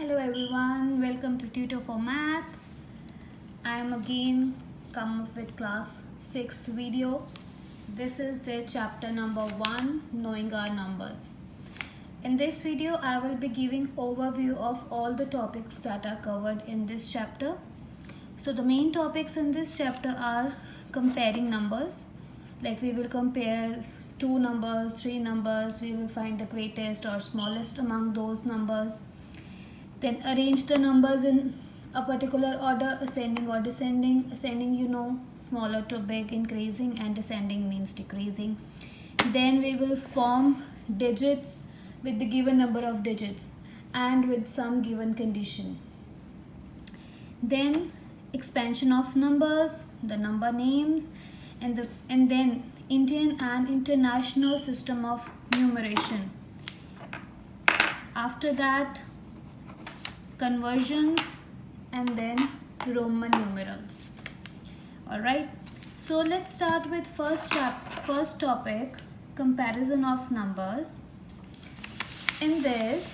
Hello everyone, welcome to Tutor for Maths. I am again come up with class 6th video. This is the chapter number 1, Knowing Our Numbers. In this video, I will be giving overview of all the topics that are covered in this chapter. So the main topics in this chapter are comparing numbers. Like we will compare 2 numbers, 3 numbers, we will find the greatest or smallest among those numbers. Then arrange the numbers in a particular order, ascending or descending. Ascending, smaller to big, increasing, and descending means decreasing. Then we will form digits with the given number of digits and with some given condition. Then expansion of numbers, the number names, and then Indian and international system of numeration. After that, conversions, and then Roman numerals. Alright, so let's start with first topic, comparison of numbers. In this,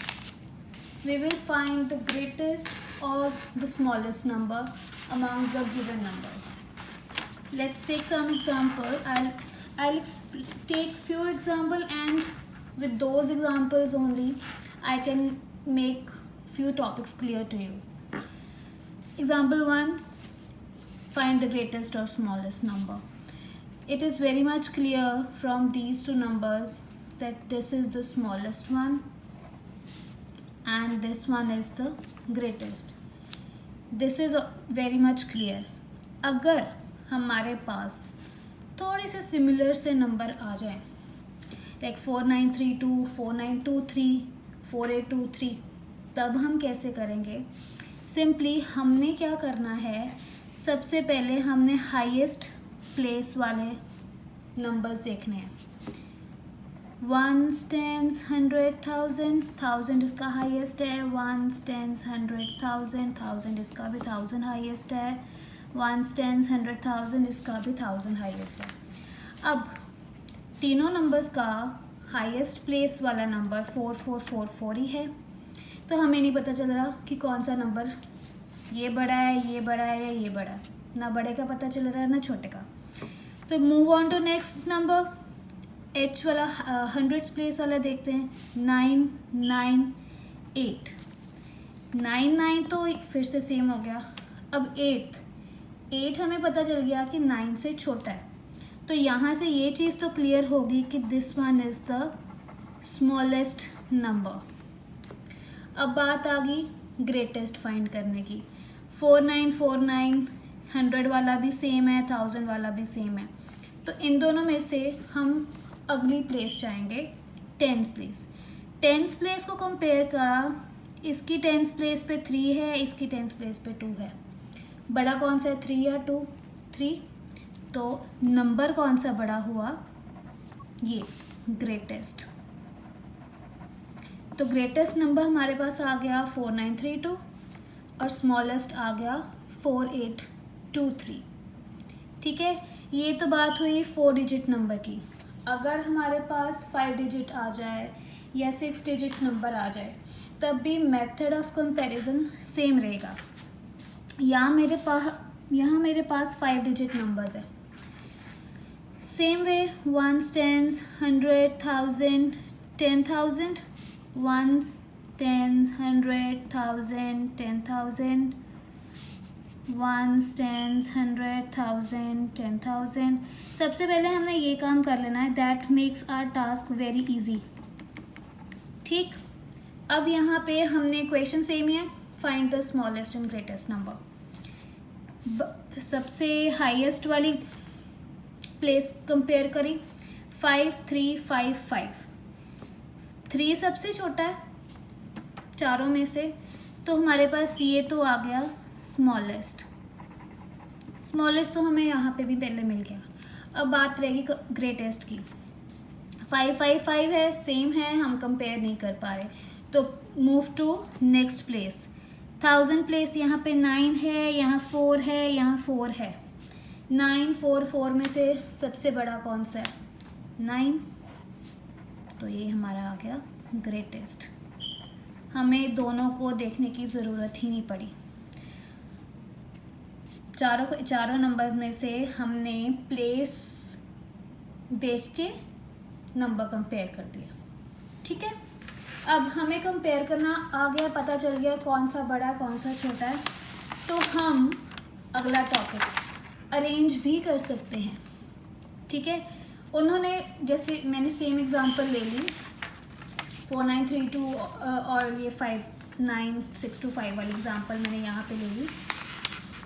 we will find the greatest or the smallest number among the given numbers. Let's take some example. I'll take few example, and with those examples only I can make few topics clear to you. Example 1, find the greatest or smallest number. It is very much clear from these two numbers that this is the smallest one and this one is the greatest. This is very much clear. अगर हमारे पास थोड़े से similar से number आ जाए, like 4932, 4923, 4823, तब हम कैसे करेंगे? सिंपली हमने क्या करना है, सबसे पहले हमने हाईएस्ट प्लेस वाले नंबर्स देखने हैं. 1s, 10s, 100, 1000, 1000 इसका हाईएस्ट है. 1s, 10s, 100, 1000, 1000 इसका भी 1000 हाईएस्ट है. 1s, 10s, 100, 1000 इसका भी 1000 हाईएस्ट है. अब तीनों नंबर्स का हाईएस्ट प्लेस वाला नंबर 4444 ही है, तो हमें नहीं पता चल रहा कि कौन सा नंबर ये बड़ा है, ये बड़ा है या ये बड़ा है. ना बड़े का पता चल रहा है ना छोटे का. तो move on to next number. H वाला हंड्रेड्स प्लेस वाला देखते हैं. 998, 99 तो फिर से सेम हो गया. अब 8 हमें पता चल गया कि 9 से छोटा है, तो यहाँ से ये चीज़ तो क्लियर होगी कि this one is the smallest number. अब बात आ गई ग्रेटेस्ट फाइंड करने की. 4949, 100 वाला भी सेम है, 1000 वाला भी सेम है, तो इन दोनों में से हम अगली प्लेस जाएंगे, टेंस प्लेस. टेंस प्लेस को कंपेयर करा, इसकी टेंस प्लेस पे 3 है, इसकी टेंस प्लेस पे 2 है. बड़ा कौन सा है, 3 या 2? 3. तो नंबर कौन सा बड़ा हुआ? ये ग्रेटेस्ट. तो ग्रेटेस्ट नंबर हमारे पास आ गया 4932 और स्मॉलेस्ट आ गया 4823. ठीक है, ये तो बात हुई 4 डिजिट नंबर की. अगर हमारे पास 5 डिजिट आ जाए या 6 डिजिट नंबर आ जाए, तब भी मेथड ऑफ कंपैरिजन सेम रहेगा. यहाँ मेरे पास 5 डिजिट नंबर्स है. Same way 1s, 10s, 100, 1000, 10,000. 1s, 10s, 100, 1000, 10,000. 1s, 10s, 100, 1000, 10,000. सबसे पहले हमने ये काम कर लेना है. That makes our task very easy. ठीक, अब यहाँ पे हमने क्वेश्चन सेम ही है, find the smallest and greatest number. सबसे हाईएस्ट वाली प्लेस कंपेयर करी, 5355. 3 सबसे छोटा है चारों में से, तो हमारे पास ये तो आ गया स्मॉलेस्ट. तो हमें यहाँ पे भी पहले मिल गया. अब बात रहेगी ग्रेटेस्ट की. 555 है, सेम है, हम कंपेयर नहीं कर पा रहे, तो move to next place. 1000 place, यहाँ पे 9 है, यहाँ 4 है, यहाँ 4 है. 9, 4, 4 में से सबसे बड़ा कौन सा है? 9. तो ये हमारा आ गया ग्रेटेस्ट. हमें दोनों को देखने की ज़रूरत ही नहीं पड़ी। चारों नंबर्स में से हमने प्लेस देख के नंबर कंपेयर कर दिया। ठीक है, अब हमें कंपेयर करना आ गया, पता चल गया कौन सा बड़ा है कौन सा छोटा है। तो हम अगला टॉपिक अरेंज भी कर सकते हैं। ठीक है, उन्होंने जैसे मैंने सेम एग्जांपल ले ली 4932 और ये 59625 वाली एग्जांपल मैंने यहाँ पे ले ली।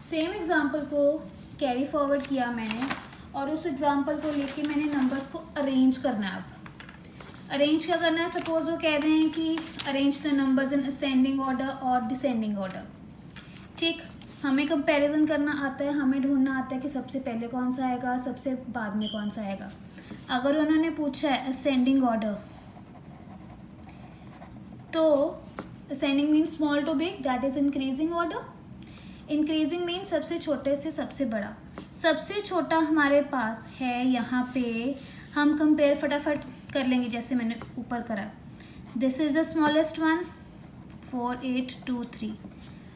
सेम एग्जांपल को कैरी फॉरवर्ड किया मैंने और उस एग्जांपल को लेके मैंने नंबर्स को अरेंज करना है। अब अरेंज क्या करना है, सपोज वो कह रहे हैं कि arrange the numbers in ascending order और डिसेंडिंग ऑर्डर। ठीक, हमें कंपैरिजन करना आता है, हमें ढूंढना आता है कि सबसे पहले कौन सा आएगा, सबसे बाद में कौन सा आएगा। अगर उन्होंने पूछा है असेंडिंग ऑर्डर, तो ascending means small to big, that is increasing order. Increasing means सबसे छोटे से सबसे बड़ा। सबसे छोटा हमारे पास है यहाँ पे, हम कंपेयर फटाफट कर लेंगे जैसे मैंने ऊपर करा। This is the smallest one 4823।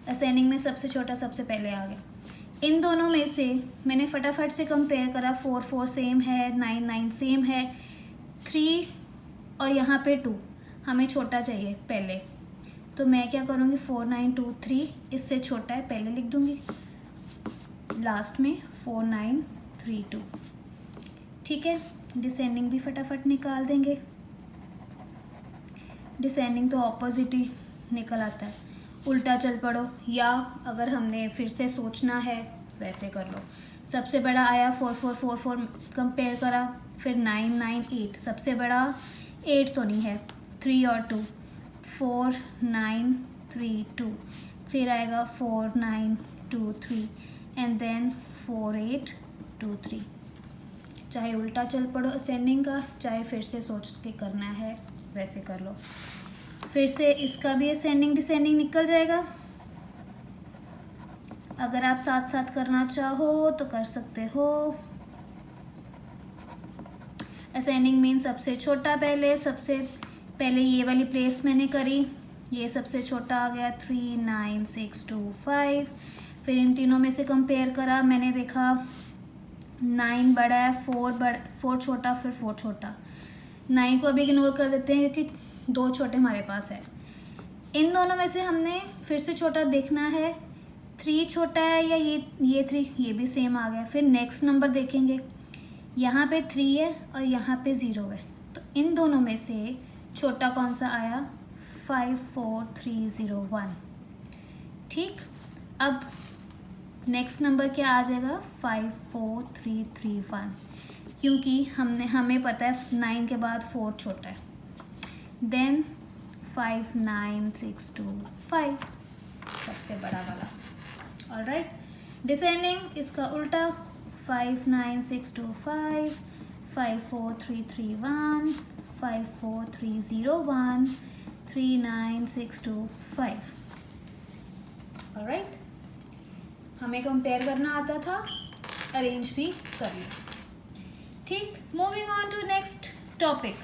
Ascending में सबसे छोटा सबसे पहले आ गया। इन दोनों में से मैंने फटाफट से कंपेयर करा, 4 सेम है, 9 सेम है, 3 और यहाँ पे 2 हमें छोटा चाहिए पहले। तो मैं क्या करूँगी, 4923 इससे छोटा है पहले लिख दूँगी, लास्ट में 4932। ठीक है, डिसेंडिंग भी फटाफट निकाल देंगे। डिसेंडिंग तो ऑपोजिट ही निकल आता है, उल्टा चल पड़ो, या अगर हमने फिर से सोचना है वैसे कर लो। सबसे बड़ा आया 4444, कंपेयर करा, फिर 998, सबसे बड़ा 8 तो नहीं है, 3 और 2 4932, फिर आएगा 4923 एंड देन 4823। चाहे उल्टा चल पड़ो असेंडिंग का, चाहे फिर से सोच के करना है वैसे कर लो। फिर से इसका भी असेंडिंग डिसेंडिंग निकल जाएगा। अगर आप साथ साथ करना चाहो तो कर सकते हो। असेंडिंग मीन सबसे छोटा पहले, सबसे पहले ये वाली प्लेस मैंने करी, ये सबसे छोटा आ गया 39625। फिर इन तीनों में से कंपेयर करा, मैंने देखा 9 बड़ा है, 4 छोटा, फिर 4 छोटा। 9 को अभी इग्नोर कर देते हैं क्योंकि 2 छोटे हमारे पास है। इन दोनों में से हमने फिर से छोटा देखना है, 3 छोटा है या ये 3, ये भी सेम आ गया। फिर नेक्स्ट नंबर देखेंगे, यहाँ पे 3 है और यहाँ पे 0 है, तो इन दोनों में से छोटा कौन सा आया, 54301। ठीक, अब नेक्स्ट नंबर क्या आ जाएगा, 54331, क्योंकि हमें पता है 9 के बाद 4 छोटा है। देन 59625 सबसे बड़ा वाला। ऑलराइट, डिसेंडिंग इसका उल्टा 59625, 54331, 54301, 39625। ऑलराइट, हमें कंपेयर करना आता था, अरेंज भी कर लिया। ठीक, moving on to next topic,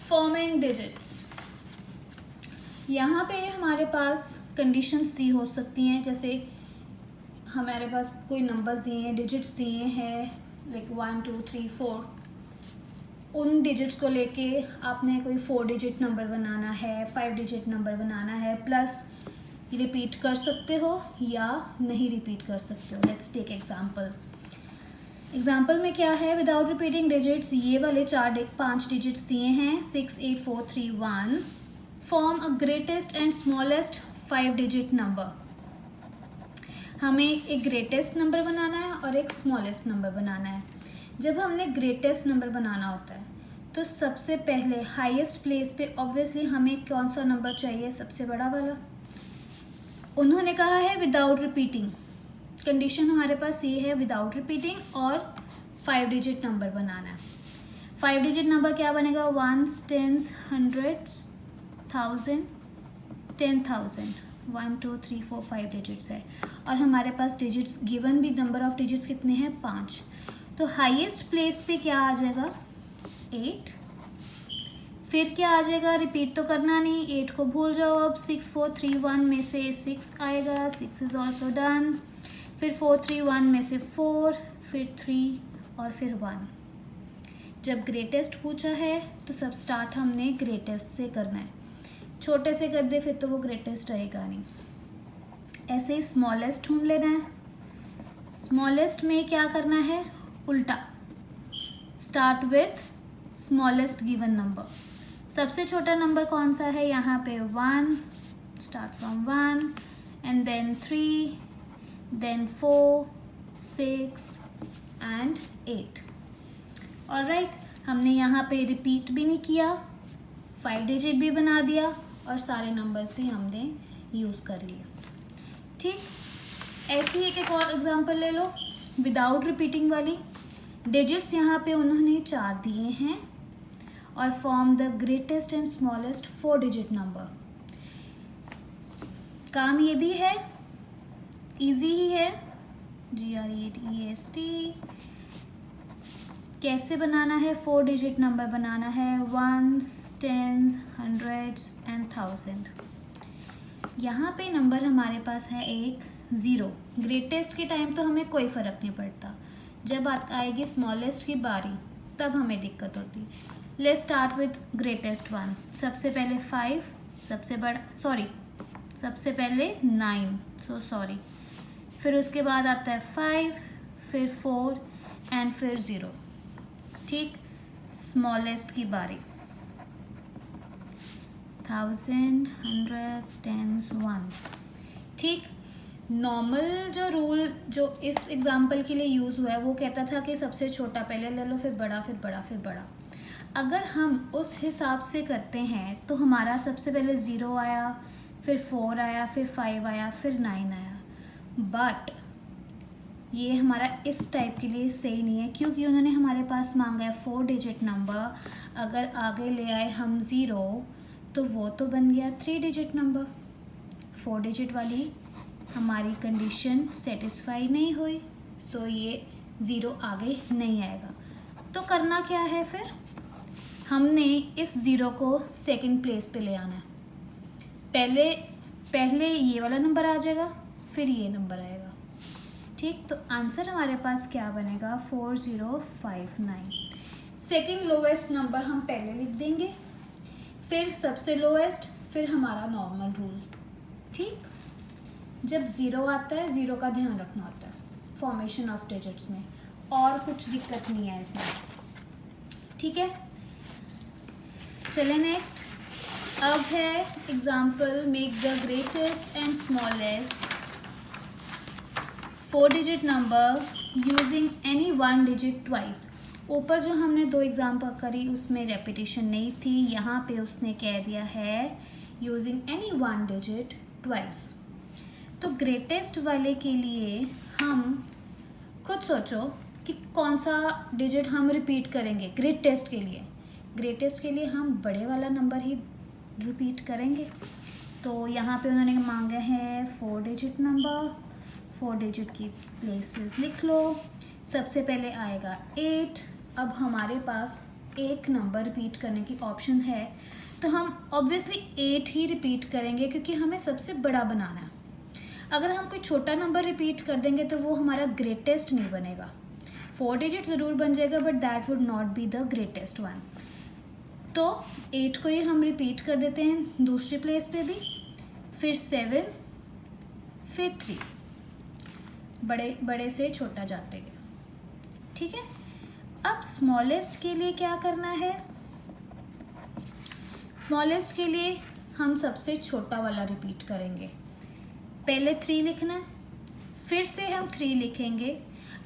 forming digits. यहाँ पे हमारे पास कंडीशंस दी हो सकती हैं, जैसे हमारे पास कोई नंबर्स दिए हैं, डिजिट्स दिए हैं, लाइक 1 2 3 4। उन डिजिट्स को लेके आपने कोई 4 डिजिट नंबर बनाना है, 5 डिजिट नंबर बनाना है, प्लस रिपीट कर सकते हो या नहीं रिपीट कर सकते हो। Let's take example. एग्जांपल में क्या है, विदाउट रिपीटिंग डिजिट्स, ये वाले 5 डिजिट्स दिए हैं 68431, form a greatest and smallest 5 digit number. हमें एक ग्रेटेस्ट नंबर बनाना है और एक स्मॉलेस्ट नंबर बनाना है। जब हमने ग्रेटेस्ट नंबर बनाना होता है तो सबसे पहले हाईएस्ट प्लेस पे ऑब्वियसली हमें कौन सा नंबर चाहिए, सबसे बड़ा वाला। उन्होंने कहा है विदाउट रिपीटिंग, कंडीशन हमारे पास ये है विदाउट रिपीटिंग और 5 डिजिट नंबर बनाना है। 5 डिजिट नंबर क्या बनेगा, 1s 10s 100s 1000 10,000, 1 2 3 4 5 डिजिट्स है और हमारे पास डिजिट्स गिवन भी, नंबर ऑफ डिजिट्स कितने हैं, 5। तो हाईएस्ट प्लेस पे क्या आ जाएगा, 8, फिर क्या आ जाएगा, रिपीट तो करना नहीं, 8 को भूल जाओ। अब 6 4 3 1 में से 6 आएगा, 6 इज ऑल्सो डन। फिर 4 3 1 में से 4, फिर 3 और फिर 1। जब ग्रेटेस्ट पूछा है तो सब स्टार्ट हमने ग्रेटेस्ट से करना है, छोटे से कर दे फिर तो वो ग्रेटेस्ट रहेगा नहीं। ऐसे ही स्मॉलेस्ट ढूंढ लेना है। स्मॉलेस्ट में क्या करना है, उल्टा, start with smallest given number. सबसे छोटा नंबर कौन सा है, यहाँ पे 1, start from 1 and then 3, then 4, 6 and 8। Alright, हमने यहाँ पे रिपीट भी नहीं किया, 5 डिजिट भी बना दिया और सारे नंबर्स भी हमने यूज़ कर लिए। ठीक, ऐसी एक और एग्जांपल ले लो विदाउट रिपीटिंग वाली। डिजिट्स यहाँ पे उन्होंने 4 दिए हैं और form the greatest and smallest 4 digit number. काम ये भी है, इजी ही है, GREATEST। कैसे बनाना है, 4 डिजिट नंबर बनाना है, 1s 10s 100s एंड 1000। यहाँ पे नंबर हमारे पास है एक 0। ग्रेटेस्ट के टाइम तो हमें कोई फ़र्क नहीं पड़ता, जब आएगी स्मॉलेस्ट की बारी तब हमें दिक्कत होती। Let's start with greatest one. सबसे पहले 5, सबसे पहले 9, फिर उसके बाद आता है 5, फिर 4 एंड फिर 0। ठीक, स्मॉलेस्ट की बारी, 1000 100s 10s 1s। ठीक, नॉर्मल जो रूल जो इस एग्जाम्पल के लिए यूज़ हुआ है वो कहता था कि सबसे छोटा पहले ले लो, फिर बड़ा, फिर बड़ा, फिर बड़ा। अगर हम उस हिसाब से करते हैं तो हमारा सबसे पहले 0 आया, फिर 4 आया, फिर 5 आया, फिर 9 आया। बट ये हमारा इस टाइप के लिए सही नहीं है, क्योंकि उन्होंने हमारे पास मांगा है 4 डिजिट नंबर। अगर आगे ले आए हम 0 तो वो तो बन गया 3 डिजिट नंबर। 4 डिजिट वाली हमारी कंडीशन सेटिस्फाई नहीं हुई, सो ये 0 आगे नहीं आएगा। तो करना क्या है, फिर हमने इस 0 को सेकंड प्लेस पे ले आना है। पहले ये वाला नंबर आ जाएगा, फिर ये नंबर आएगा। ठीक, तो आंसर हमारे पास क्या बनेगा, 4059। सेकंड लोवेस्ट नंबर हम पहले लिख देंगे, फिर सबसे लोएस्ट, फिर हमारा नॉर्मल रूल। ठीक, जब 0 आता है 0 का ध्यान रखना होता है फॉर्मेशन ऑफ डिजिट्स में, और कुछ दिक्कत नहीं है इसमें। ठीक है, चले नेक्स्ट। अब है example, make the greatest and smallest 4 digit number using any 1 digit twice. ऊपर जो हमने 2 एग्जाम्पल करी उसमें रेपिटेशन नहीं थी, यहाँ पे उसने कह दिया है यूजिंग एनी 1 डिजिट ट्वाइस। तो ग्रेटेस्ट वाले के लिए हम खुद सोचो कि कौन सा डिजिट हम रिपीट करेंगे। ग्रेटेस्ट के लिए हम बड़े वाला नंबर ही रिपीट करेंगे। तो यहाँ पे उन्होंने मांगा है 4 डिजिट नंबर, 4 डिजिट की प्लेसेस लिख लो। सबसे पहले आएगा 8। अब हमारे पास एक नंबर रिपीट करने की ऑप्शन है, तो हम ऑब्वियसली 8 ही रिपीट करेंगे क्योंकि हमें सबसे बड़ा बनाना है। अगर हम कोई छोटा नंबर रिपीट कर देंगे तो वो हमारा ग्रेटेस्ट नहीं बनेगा। 4 डिजिट ज़रूर बन जाएगा but that would not be the greatest one. तो 8 को ही हम रिपीट कर देते हैं दूसरी प्लेस पे भी, फिर 7, फिर 3, बड़े से छोटा जाते गए। ठीक है, अब स्मॉलेस्ट के लिए क्या करना है। स्मॉलेस्ट के लिए हम सबसे छोटा वाला रिपीट करेंगे। पहले 3 लिखना है, फिर से हम 3 लिखेंगे।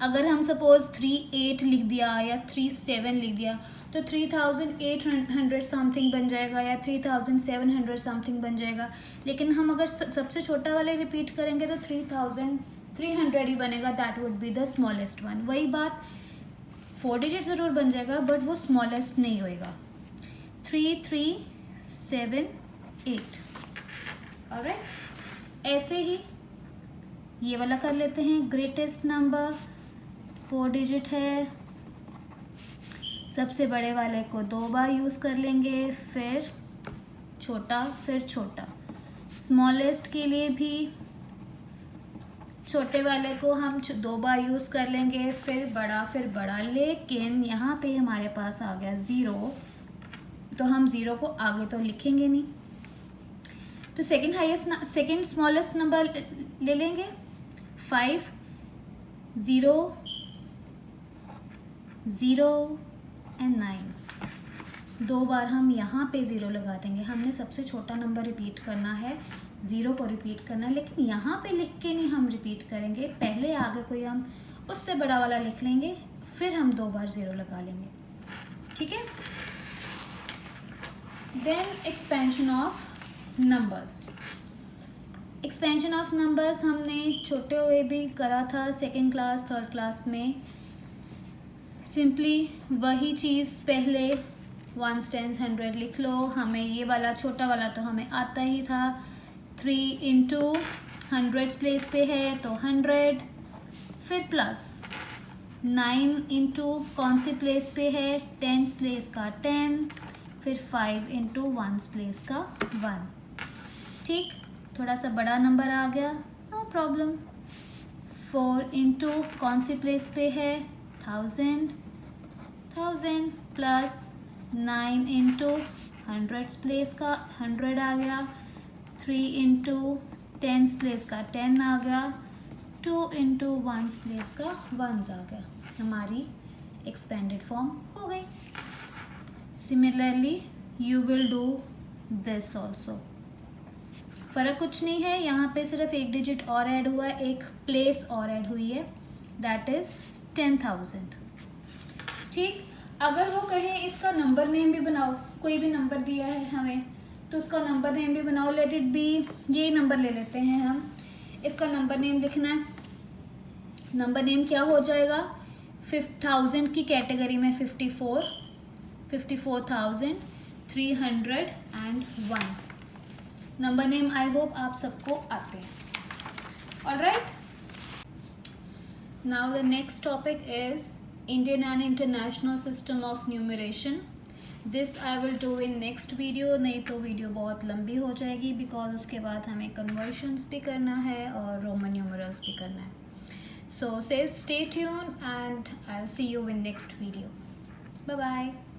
अगर हम सपोज 3 8 लिख दिया या 3 7 लिख दिया तो 3800 समथिंग बन जाएगा या 3700 समथिंग बन जाएगा। लेकिन हम अगर सबसे छोटा वाले रिपीट करेंगे तो 3300 ही बनेगा, that would be the smallest one. वही बात, 4 डिजिट ज़रूर बन जाएगा बट वो स्मॉलेस्ट नहीं होएगा। 3 3 7 8। ऑलराइट, ऐसे ही ये वाला कर लेते हैं। ग्रेटेस्ट नंबर 4 डिजिट है, सबसे बड़े वाले को 2 बार यूज़ कर लेंगे, फिर छोटा, फिर छोटा। स्मॉलेस्ट के लिए भी छोटे वाले को हम 2 बार यूज़ कर लेंगे, फिर बड़ा। लेकिन यहाँ पे हमारे पास आ गया 0, तो हम 0 को आगे तो लिखेंगे नहीं, तो सेकेंड स्मॉलेस्ट नंबर ले लेंगे 5, 0, 0 एंड 9। 2 बार हम यहाँ पे 0 लगा देंगे। हमने सबसे छोटा नंबर रिपीट करना है, 0 को रिपीट करना है, लेकिन यहाँ पे लिख के नहीं हम रिपीट करेंगे। पहले आगे कोई हम उससे बड़ा वाला लिख लेंगे, फिर हम 2 बार 0 लगा लेंगे, ठीक है। Then expansion of numbers. Expansion of numbers हमने छोटे हुए भी करा था सेकेंड क्लास, थर्ड क्लास में। सिंपली वही चीज़, पहले 1 10 100 लिख लो। हमें ये वाला छोटा वाला तो हमें आता ही था। 3 इंटू 100 प्लेस पे है तो 100, फिर प्लस 9 इंटू कौन सी प्लेस पे है, 10 प्लेस का 10, फिर 5 इंटू 1 प्लेस का 1। ठीक, थोड़ा सा बड़ा नंबर आ गया, नो प्रॉब्लम। 4 इंटू कौन सी प्लेस पे है, 1000 प्लस 9 इंटू 100 प्लेस का 100 आ गया, 3 इंटू 10 प्लेस का 10 आ गया, 2 इंटू 1 प्लेस का 1 आ गया। हमारी एक्सपेंडेड फॉर्म हो गई। Similarly you will do this also. फ़र्क कुछ नहीं है, यहाँ पे सिर्फ एक डिजिट और ऐड हुआ है, एक प्लेस और ऐड हुई है, दैट इज़ 10,000। ठीक, अगर वो कहें इसका नंबर नेम भी बनाओ, कोई भी नंबर दिया है हमें तो उसका नंबर नेम भी बनाओ। लेट इट बी, ये नंबर ले लेते हैं हम, इसका नंबर नेम लिखना है। नंबर नेम क्या हो जाएगा, 5000 की कैटेगरी में 54,301 नंबर नेम। आई होप आप सबको आते हैं। Alright, now the next topic is Indian and International System of Numeration. This I will do in next video, नहीं तो वीडियो बहुत लंबी हो जाएगी, बिकॉज उसके बाद हमें कन्वर्शंस भी करना है और रोमन न्यूमरल्स भी करना है। So stay tuned and I'll see you in next video. Bye bye.